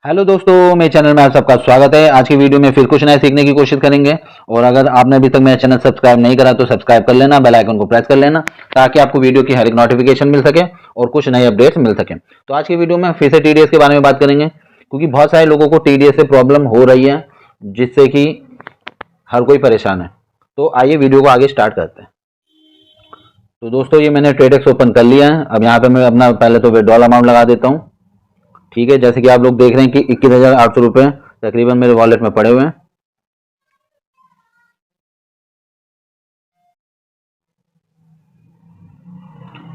Hello दोस्तों, मेरे channel में आप सबका स्वागत है। आज की वीडियो में फिर कुछ नया सीखने की कोशिश करेंगे। और अगर आपने अभी तक मेरा चैनल सब्सक्राइब नहीं करा तो सब्सक्राइब कर लेना, बेल आइकन को प्रेस कर लेना ताकि आपको वीडियो की हर एक नोटिफिकेशन मिल सके और कुछ नए अपडेट्स मिल सके। तो आज की वीडियो में फिर से टीडीएस के बारे में बात करेंगे, क्योंकि बहुत सारे लोगों को टीडीएस से प्रॉब्लम हो रही है, जिससे कि हर कोई परेशान है। तो आइए वीडियो को आगे स्टार्ट करते हैं। तो दोस्तों, ये मैंने ट्रेडेक्स ओपन कर लिया है। अब यहाँ पे मैं अपना पहले तो विड्रॉल अमाउंट लगा देता हूँ। ठीक है, जैसे कि आप लोग देख रहे हैं कि 21,800 रुपये तकरीबन मेरे वॉलेट में पड़े हुए हैं।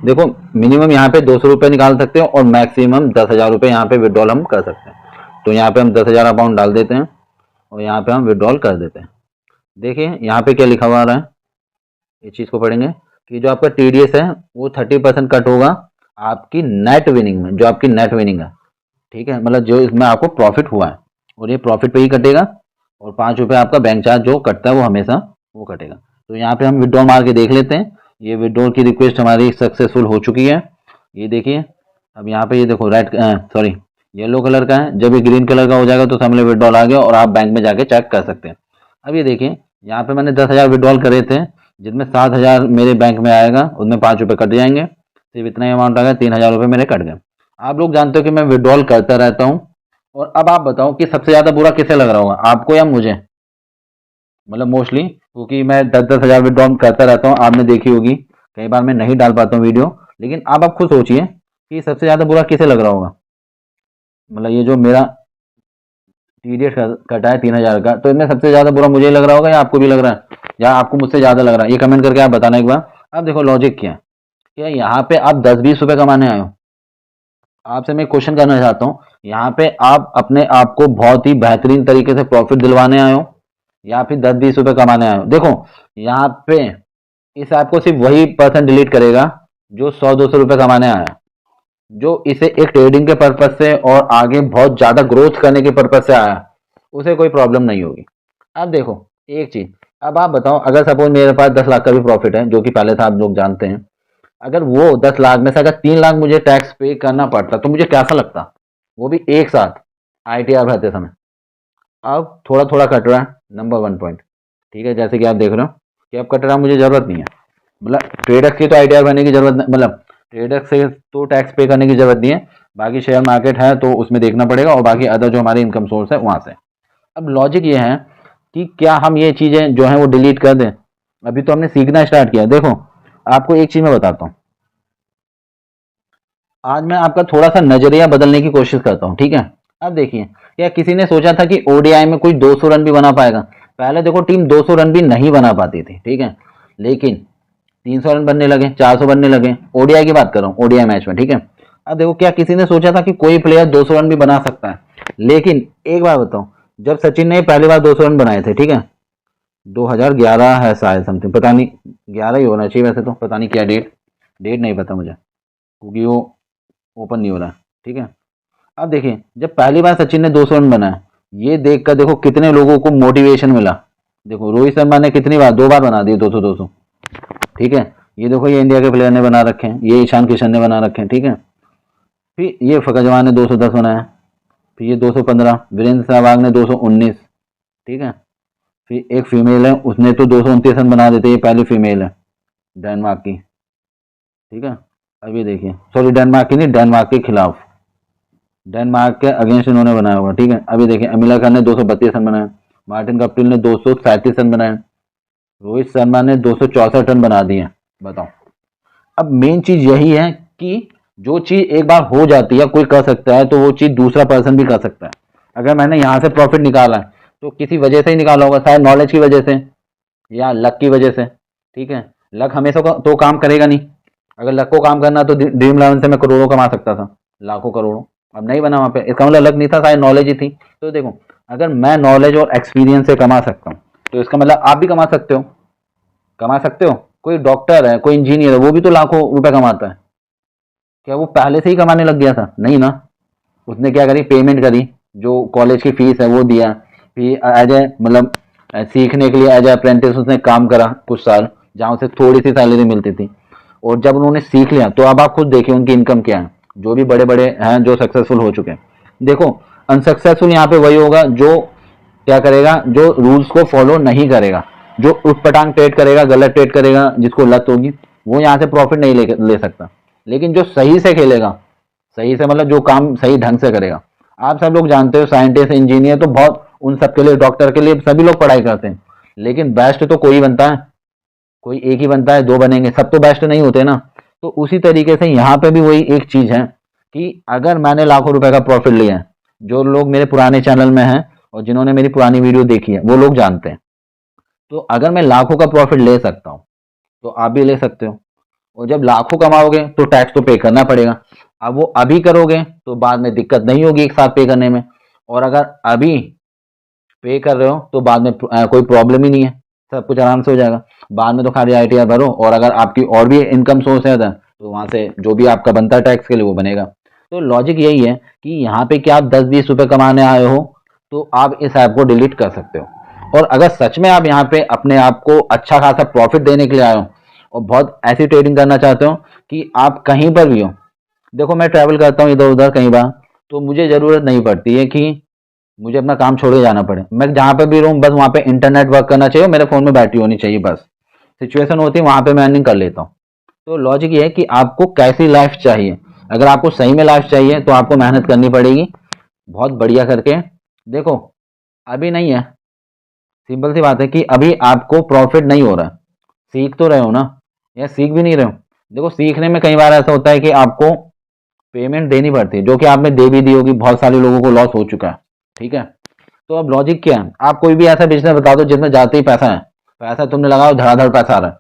देखो, मिनिमम यहाँ पे 200 रुपये निकाल सकते हो और मैक्सिमम 10,000 रुपये यहाँ पे विड्रॉल हम कर सकते हैं। तो यहाँ पे हम 10,000 अमाउंट डाल देते हैं और यहाँ पे हम विड्रॉल कर देते हैं। देखिए यहाँ पे क्या लिखा हुआ आ रहा है, इस चीज़ को पढ़ेंगे कि जो आपका टीडीएस है वो 30% कट होगा आपकी नेट विनिंग में, जो आपकी नेट विनिंग है। ठीक है, मतलब जो इसमें आपको प्रॉफिट हुआ है और ये प्रॉफिट पे ही कटेगा। और 5 रुपये आपका बैंक चार्ज जो कटता है वो हमेशा वो कटेगा। तो यहाँ पे हम विड्रॉल मार के देख लेते हैं। ये विड्रॉल की रिक्वेस्ट हमारी सक्सेसफुल हो चुकी है। ये देखिए, अब यहाँ पे ये देखो रेड सॉरी येलो कलर का है। जब ये ग्रीन कलर का हो जाएगा तो समझ लो विड्रॉल आ गया और आप बैंक में जाके चेक कर सकते हैं। अब ये देखिए, यहाँ पे मैंने 10,000 विड्रॉल करे थे, जिसमें 7,000 मेरे बैंक में आएगा, उनमें 5 रुपये कट जाएंगे। सिर्फ इतना ही अमाउंट आ गया, 3,000 रुपये मेरे कट गए। आप लोग जानते हो कि मैं विड्रॉल करता रहता हूँ। और अब आप बताओ कि सबसे ज़्यादा बुरा किसे लग रहा होगा, आपको या मुझे? मतलब मोस्टली, क्योंकि मैं 10-10 हज़ार विड्रॉल करता रहता हूँ, आपने देखी होगी। कई बार मैं नहीं डाल पाता हूँ वीडियो, लेकिन अब आप खुद सोचिए कि सबसे ज़्यादा बुरा किसे लग रहा होगा। मतलब ये जो मेरा टीडीएस कटा है 3,000 का, तो इनमें सबसे ज़्यादा बुरा मुझे लग रहा होगा या आपको भी लग रहा है, या आपको मुझसे ज़्यादा लग रहा है? ये कमेंट करके आप बताना एक बार। अब देखो लॉजिक क्या है, क्या यहाँ पे आप 10-20 रुपये कमाने आए हो। आपसे मैं क्वेश्चन करना चाहता हूँ, यहाँ पे आप अपने आप को बहुत ही बेहतरीन तरीके से प्रॉफिट दिलवाने आए हो या फिर 10-20 रुपये कमाने आए हो? देखो यहाँ पे इस ऐप को सिर्फ वही पर्सन डिलीट करेगा जो 100-200 रुपये कमाने आया, जो इसे एक ट्रेडिंग के पर्पज से और आगे बहुत ज़्यादा ग्रोथ करने के पर्पज से आया, उसे कोई प्रॉब्लम नहीं होगी। अब देखो एक चीज़, अब आप बताओ, अगर सपोज मेरे पास 10 लाख का भी प्रॉफिट है, जो कि पहले था, आप लोग जानते हैं, अगर वो 10 लाख में से अगर 3 लाख मुझे टैक्स पे करना पड़ता तो मुझे कैसा लगता? वो भी एक साथ आईटीआर भरते समय। अब थोड़ा थोड़ा कट रहा है, नंबर 1 पॉइंट। ठीक है, जैसे कि आप देख रहे हो कि अब कट रहा, मुझे ज़रूरत नहीं है। मतलब ट्रेडर्स की तो आईटीआर भरने की जरूरत नहीं, मतलब ट्रेडर्स से तो टैक्स पे करने की जरूरत नहीं है। बाकी शेयर मार्केट है तो उसमें देखना पड़ेगा, और बाकी अदर जो हमारी इनकम सोर्स है वहाँ से। अब लॉजिक ये है कि क्या हम ये चीज़ें जो हैं वो डिलीट कर दें? अभी तो हमने सीखना स्टार्ट किया। देखो आपको एक चीज़ मैं बताता हूँ, आज मैं आपका थोड़ा सा नजरिया बदलने की कोशिश करता हूँ। ठीक है, अब देखिए, क्या किसी ने सोचा था कि ओडीआई में कोई 200 रन भी बना पाएगा? पहले देखो टीम 200 रन भी नहीं बना पाती थी, ठीक है, लेकिन 300 रन बनने लगे, 400 बनने लगे। ओडीआई की बात कर रहा हूँ, ओडीआई मैच में। ठीक है, अब देखो, क्या किसी ने सोचा था कि कोई प्लेयर 200 रन भी बना सकता है? लेकिन एक बार बताओ, जब सचिन ने पहली बार 200 रन बनाए थे, ठीक है, 2011 है शायद, समथिंग, पता नहीं, 11 ही होना चाहिए वैसे तो, पता नहीं क्या डेट, डेट नहीं पता मुझे, क्योंकि वो ओपन नहीं हो रहा है। ठीक है, अब देखिए, जब पहली बार सचिन ने 200 रन बनाया, ये देख कर देखो कितने लोगों को मोटिवेशन मिला। देखो रोहित शर्मा ने कितनी बार, 2 बार बना दिए 200-200। ठीक है, ये देखो, ये इंडिया के प्लेयर ने बना रखे हैं, ये ईशान किशन ने बना रखे हैं। ठीक है, फिर ये फकर जमान ने 210 बनाया, फिर ये 215, वीरेंद्र सहवाग ने 219। ठीक है, फिर एक फीमेल है, उसने तो 229 रन बना देते, ये पहली फीमेल है डेनमार्क की। ठीक है, अब ये देखिए, सॉरी डेनमार्क की नहीं, डेनमार्क के खिलाफ, डेनमार्क के अगेंस्ट इन्होंने बनाया हुआ। ठीक है, अभी देखिए, अमिला खान ने 232 रन बनाए, मार्टिन कप्टिल ने 237 रन बनाए, रोहित शर्मा ने 264 रन बना दिए। बताओ, अब मेन चीज यही है कि जो चीज एक बार हो जाती है, कोई कर सकता है, तो वो चीज दूसरा पर्सन भी कर सकता है। अगर मैंने यहाँ से प्रॉफिट निकाला है तो किसी वजह से ही निकाला होगा, शायद नॉलेज की वजह से या लक की वजह से। ठीक है, लक हमेशा तो काम करेगा नहीं। अगर लक को काम करना तो ड्रीम इलेवन से मैं करोड़ों कमा सकता था, लाखों करोड़ों। अब नहीं बना वहाँ पे, इसका मतलब लक नहीं था, शायद नॉलेज ही थी। तो देखो, अगर मैं नॉलेज और एक्सपीरियंस से कमा सकता हूँ तो इसका मतलब आप भी कमा सकते हो, कमा सकते हो। कोई डॉक्टर है, कोई इंजीनियर है, वो भी तो लाखों रुपए कमाता है। क्या वो पहले से ही कमाने लग गया था? नहीं ना, उसने क्या करी, पेमेंट करी, जो कॉलेज की फीस है वो दिया, फिर एज ए मतलब सीखने के लिए एज ए अप्रेंटिस उसने काम करा कुछ साल, जहाँ उसे थोड़ी सी सैलरी मिलती थी। और जब उन्होंने सीख लिया तो अब आप खुद देखिए उनकी इनकम क्या है, जो भी बड़े बड़े हैं जो सक्सेसफुल हो चुके हैं। देखो, अनसक्सेसफुल यहाँ पे वही होगा जो क्या करेगा, जो रूल्स को फॉलो नहीं करेगा, जो उटपटांग ट्रेड करेगा, गलत ट्रेड करेगा, जिसको लत होगी, वो यहाँ से प्रॉफिट नहीं ले सकता। लेकिन जो सही से खेलेगा, सही से मतलब जो काम सही ढंग से करेगा, आप सब लोग जानते हो साइंटिस्ट, इंजीनियर तो बहुत, उन सब के लिए, डॉक्टर के लिए सभी लोग पढ़ाई करते हैं, लेकिन बेस्ट तो कोई बनता है, कोई एक ही बनता है, दो बनेंगे, सब तो बेस्ट नहीं होते ना। तो उसी तरीके से यहाँ पे भी वही एक चीज है कि अगर मैंने लाखों रुपए का प्रॉफिट लिया है, जो लोग मेरे पुराने चैनल में हैं और जिन्होंने मेरी पुरानी वीडियो देखी है वो लोग जानते हैं, तो अगर मैं लाखों का प्रॉफिट ले सकता हूँ तो आप भी ले सकते हो। और जब लाखों कमाओगे तो टैक्स तो पे करना पड़ेगा। अब वो अभी करोगे तो बाद में दिक्कत नहीं होगी एक साथ पे करने में, और अगर अभी पे कर रहे हो तो बाद में कोई प्रॉब्लम ही नहीं है, सब कुछ आराम से हो जाएगा। बाद में तो खाली ITR भरो, और अगर आपकी और भी इनकम सोर्स है तो वहां से जो भी आपका बनता है टैक्स के लिए वो बनेगा। तो लॉजिक यही है कि यहाँ पे क्या आप 10-20 रुपए कमाने आए हो तो आप इस ऐप को डिलीट कर सकते हो। और अगर सच में आप यहाँ पे अपने आप को अच्छा खासा प्रॉफिट देने के लिए आए हो और बहुत ऐसी ट्रेडिंग करना चाहते हो कि आप कहीं पर भी हो, देखो मैं ट्रैवल करता हूँ इधर उधर कहीं बार, तो मुझे ज़रूरत नहीं पड़ती है कि मुझे अपना काम छोड़ के जाना पड़े, मैं जहाँ पे भी रहूँ बस वहाँ पे इंटरनेट वर्क करना चाहिए, मेरे फ़ोन में बैटरी होनी चाहिए, बस सिचुएशन होती है वहाँ पे मैं अर्निंग कर लेता हूँ। तो लॉजिक ये है कि आपको कैसी लाइफ चाहिए। अगर आपको सही में लाइफ चाहिए तो आपको मेहनत करनी पड़ेगी बहुत बढ़िया करके। देखो अभी नहीं है, सिंपल सी बात है कि अभी आपको प्रॉफिट नहीं हो रहा है, सीख तो रहे हो ना, या सीख भी नहीं रहे हो। देखो सीखने में कई बार ऐसा होता है कि आपको पेमेंट देनी पड़ती है, जो कि आपने दे भी दी होगी, बहुत सारे लोगों को लॉस हो चुका है, ठीक है। तो अब लॉजिक क्या है, आप कोई भी ऐसा बिजनेस बता दो जिसमें जाते ही पैसा है, पैसा तुमने लगाओ धड़ाधड़ पैसा आ रहा है,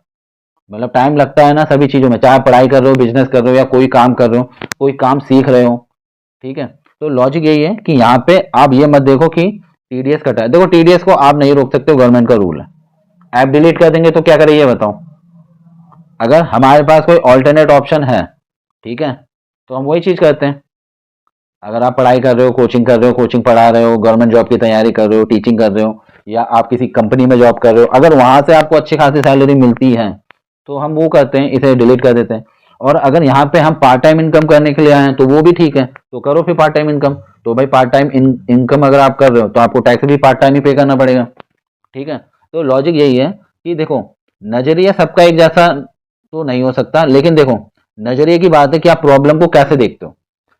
मतलब टाइम लगता है ना सभी चीज़ों में, चाहे पढ़ाई कर रहे हो, बिजनेस कर रहे हो, या कोई काम कर रहे हो, कोई काम सीख रहे हो, ठीक है। तो लॉजिक यही है कि यहाँ पे आप ये मत देखो कि TDS कटा है। देखो TDS को आप नहीं रोक सकते, गवर्नमेंट का रूल है। ऐप डिलीट कर देंगे तो क्या करें ये बताओ। अगर हमारे पास कोई ऑल्टरनेट ऑप्शन है, ठीक है, तो हम वही चीज़ करते हैं। अगर आप पढ़ाई कर रहे हो, कोचिंग कर रहे हो, कोचिंग पढ़ा रहे हो, गवर्नमेंट जॉब की तैयारी कर रहे हो, टीचिंग कर रहे हो, या आप किसी कंपनी में जॉब कर रहे हो, अगर वहां से आपको अच्छी खासी सैलरी मिलती है तो हम वो करते हैं, इसे डिलीट कर देते हैं। और अगर यहाँ पे हम पार्ट टाइम इनकम करने के लिए आए हैं तो वो भी ठीक है, तो करो फिर पार्ट टाइम इनकम। तो भाई पार्ट टाइम इनकम अगर आप कर रहे हो तो आपको टैक्स भी पार्ट टाइम ही पे करना पड़ेगा, ठीक है। तो लॉजिक यही है कि देखो नजरिया सबका एक जैसा तो नहीं हो सकता, लेकिन देखो नजरिए की बात है कि आप प्रॉब्लम को कैसे देखते हो।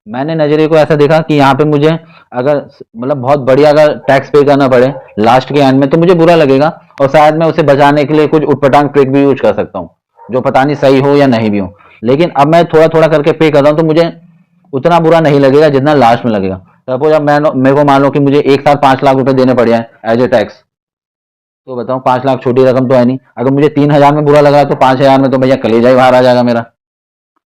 मैंने नजरिए को ऐसा देखा कि यहाँ पे मुझे अगर मतलब बहुत बढ़िया अगर टैक्स पे करना पड़े लास्ट के एंड में तो मुझे बुरा लगेगा, और शायद मैं उसे बचाने के लिए कुछ उटपटांग ट्रिक भी यूज कर सकता हूँ जो पता नहीं सही हो या नहीं भी हो। लेकिन अब मैं थोड़ा थोड़ा करके पे कर रहा हूँ तो मुझे उतना बुरा नहीं लगेगा जितना लास्ट में लगेगा। सपोज अब मैं मेरे को मान लो कि मुझे एक साथ 5 लाख रुपए देने पड़ जाए एज ए टैक्स, तो बताओ 5 लाख छोटी रकम तो है नहीं। अगर मुझे 3,000 में बुरा लग रहा है तो 5,000 में तो भैया कलेजा ही बाहर आ जाएगा मेरा।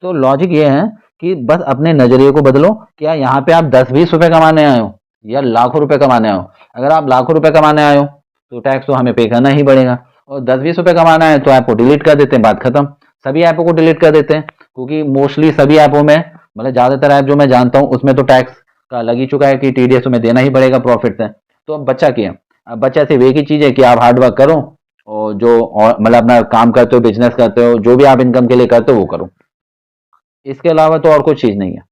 तो लॉजिक ये है कि बस अपने नजरिए को बदलो। क्या यहाँ पे आप 10-20 रुपए कमाने आए हो या लाखों रुपए कमाने आए हो? अगर आप लाखों रुपए कमाने आए हो तो टैक्स तो हमें पे करना ही पड़ेगा, और 10-20 रुपए कमाना है तो ऐप को डिलीट कर देते हैं, बात खत्म। सभी ऐपों को डिलीट कर देते हैं क्योंकि मोस्टली सभी ऐपों में, मतलब ज्यादातर ऐप जो मैं जानता हूँ उसमें तो टैक्स का लग ही चुका है कि TDS में देना ही पड़ेगा प्रॉफिट से। तो अब बच्चा क्या, अब बच्चा सिर्फ एक ही चीज है कि आप हार्ड वर्क करो और जो मतलब अपना काम करते हो, बिजनेस करते हो, जो भी आप इनकम के लिए करते हो वो करो, इसके अलावा तो और कोई चीज नहीं है।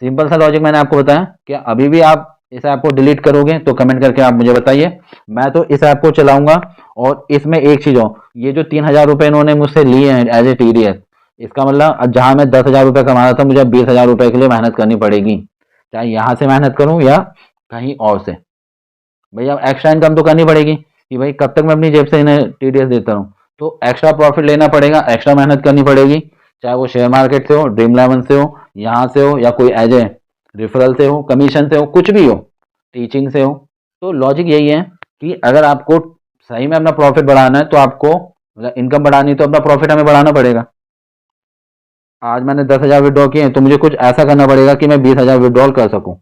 सिंपल सा लॉजिक मैंने आपको बताया। क्या अभी भी आप इस ऐप को डिलीट करोगे तो कमेंट करके आप मुझे बताइए। मैं तो इस ऐप को चलाऊंगा। और इसमें एक चीज हो, ये जो 3,000 रुपए इन्होंने मुझसे लिए हैं एज ए TDS, इसका मतलब अब जहां मैं 10,000 रुपए कमा रहा था मुझे 20,000 रुपए के लिए मेहनत करनी पड़ेगी, चाहे यहाँ से मेहनत करूं या कहीं और से। भैया एक्स्ट्रा इनकम तो करनी पड़ेगी कि भाई कब तक मैं अपनी जेब से इन्हें TDS देता रहूं। तो एक्स्ट्रा प्रॉफिट लेना पड़ेगा, एक्स्ट्रा मेहनत करनी पड़ेगी, चाहे वो शेयर मार्केट से हो, ड्रीम इलेवन से हो, यहाँ से हो, या कोई एज ए रेफरल से हो, कमीशन से हो, कुछ भी हो, टीचिंग से हो। तो लॉजिक यही है कि अगर आपको सही में अपना प्रॉफिट बढ़ाना है तो आपको मतलब इनकम बढ़ानी है तो अपना प्रॉफिट हमें बढ़ाना पड़ेगा। आज मैंने 10,000 विड्रॉ किए तो मुझे कुछ ऐसा करना पड़ेगा कि मैं 20,000 विड्रॉल कर सकूं।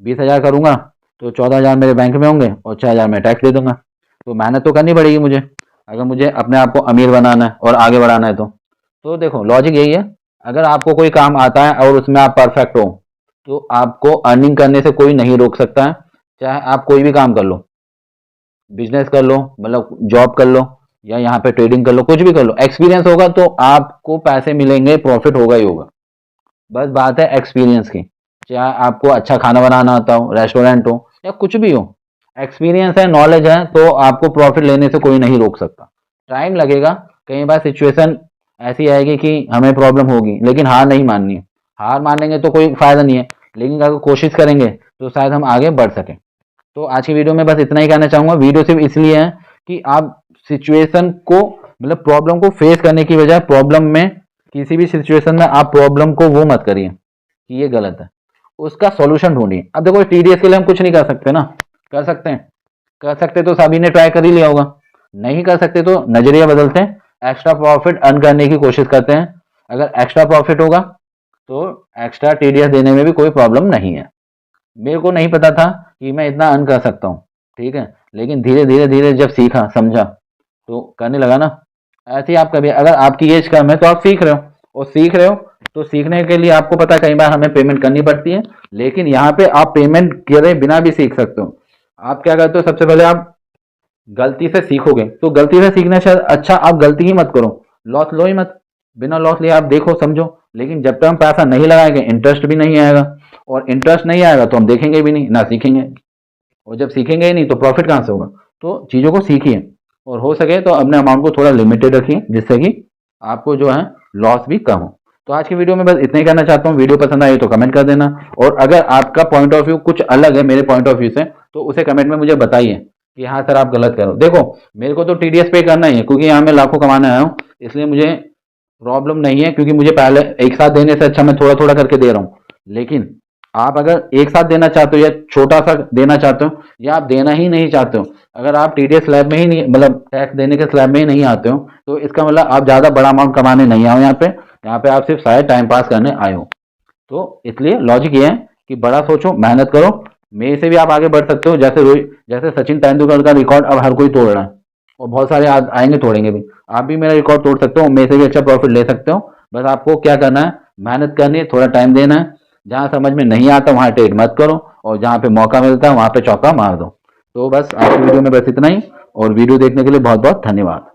20,000 करूंगा तो 14,000 मेरे बैंक में होंगे और 6,000 मैं टैक्स दे दूंगा। तो मेहनत तो करनी पड़ेगी मुझे अगर मुझे अपने आप को अमीर बनाना है और आगे बढ़ाना है तो देखो लॉजिक यही है। अगर आपको कोई काम आता है और उसमें आप परफेक्ट हो तो आपको अर्निंग करने से कोई नहीं रोक सकता है। चाहे आप कोई भी काम कर लो, बिजनेस कर लो, मतलब जॉब कर लो, या यहाँ पे ट्रेडिंग कर लो, कुछ भी कर लो, एक्सपीरियंस होगा तो आपको पैसे मिलेंगे, प्रॉफिट होगा ही होगा। बस बात है एक्सपीरियंस की। चाहे आपको अच्छा खाना बनाना आता हो, रेस्टोरेंट हो या कुछ भी हो, एक्सपीरियंस है, नॉलेज है, तो आपको प्रॉफिट लेने से कोई नहीं रोक सकता। टाइम लगेगा, कई बार सिचुएशन ऐसी आएगी कि हमें प्रॉब्लम होगी, लेकिन हार नहीं माननी है। हार मानेंगे तो कोई फायदा नहीं है, लेकिन अगर कोशिश करेंगे तो शायद हम आगे बढ़ सकें। तो आज की वीडियो में बस इतना ही कहना चाहूंगा। वीडियो सिर्फ इसलिए है कि आप सिचुएशन को, मतलब प्रॉब्लम को फेस करने की बजाय प्रॉब्लम में, किसी भी सिचुएशन में आप प्रॉब्लम को वो मत करिए कि ये गलत है, उसका सॉल्यूशन ढूंढिए। अब देखो टीडीएस के लिए हम कुछ नहीं कर सकते ना, कर सकते हैं? कर सकते तो सभी ने ट्राई कर ही लिया होगा। नहीं कर सकते तो नजरिया बदलते हैं, एक्स्ट्रा प्रॉफिट अर्न करने की कोशिश करते हैं। अगर एक्स्ट्रा प्रॉफिट होगा तो एक्स्ट्रा टीडीएस देने में भी कोई प्रॉब्लम नहीं है। मेरे को नहीं पता था कि मैं इतना अर्न कर सकता हूँ, ठीक है, लेकिन धीरे धीरे धीरे जब सीखा समझा तो करने लगा ना। ऐसे ही आप कभी, अगर आपकी एज कम है तो आप सीख रहे हो, और सीख रहे हो तो सीखने के लिए आपको पता है कई बार हमें पेमेंट करनी पड़ती है, लेकिन यहाँ पे आप पेमेंट करे बिना भी सीख सकते हो। आप क्या करते हो, सबसे पहले आप गलती से सीखोगे, तो गलती से सीखने से अच्छा आप गलती ही मत करो, लॉस लो ही मत। बिना लॉस लिए आप देखो समझो, लेकिन जब तक हम पैसा नहीं लगाएंगे इंटरेस्ट भी नहीं आएगा, और इंटरेस्ट नहीं आएगा तो हम देखेंगे भी नहीं, ना सीखेंगे, और जब सीखेंगे ही नहीं तो प्रॉफिट कहाँ से होगा। तो चीज़ों को सीखिए, और हो सके तो अपने अमाउंट को थोड़ा लिमिटेड रखिए, जिससे कि आपको जो है लॉस भी कम हो। तो आज की वीडियो में बस इतना ही कहना चाहता हूँ। वीडियो पसंद आई तो कमेंट कर देना, और अगर आपका पॉइंट ऑफ व्यू कुछ अलग है मेरे पॉइंट ऑफ व्यू से, तो उसे कमेंट में मुझे बताइए कि हाँ सर आप गलत करो। देखो मेरे को तो टीडीएस पे करना ही है, क्योंकि यहाँ मैं लाखों कमाने आया हूँ, इसलिए मुझे प्रॉब्लम नहीं है, क्योंकि मुझे पहले एक साथ देने से अच्छा मैं थोड़ा थोड़ा करके दे रहा हूँ। लेकिन आप अगर एक साथ देना चाहते हो या छोटा सा देना चाहते हो, या आप देना ही नहीं चाहते हो, अगर आप टीडीएस स्लैब में ही नहीं, मतलब टैक्स देने के स्लैब में ही नहीं आते हो, तो इसका मतलब आप ज़्यादा बड़ा अमाउंट कमाने नहीं आए हो यहाँ पे आप सिर्फ शायद टाइम पास करने आए हो। तो इसलिए लॉजिक ये है कि बड़ा सोचो, मेहनत करो, मेरे से भी आप आगे बढ़ सकते हो। जैसे सचिन तेंदुलकर का रिकॉर्ड अब हर कोई तोड़ रहा है, और बहुत सारे आएंगे तोड़ेंगे भी। आप भी मेरा रिकॉर्ड तोड़ सकते हो, मेरे से भी अच्छा प्रॉफिट ले सकते हो। बस आपको क्या करना है, मेहनत करनी है, थोड़ा टाइम देना है। जहाँ समझ में नहीं आता वहाँ टेट मत करो, और जहाँ पे मौका मिलता है वहाँ पे चौका मार दो। तो बस आज की वीडियो में बस इतना ही, और वीडियो देखने के लिए बहुत बहुत धन्यवाद।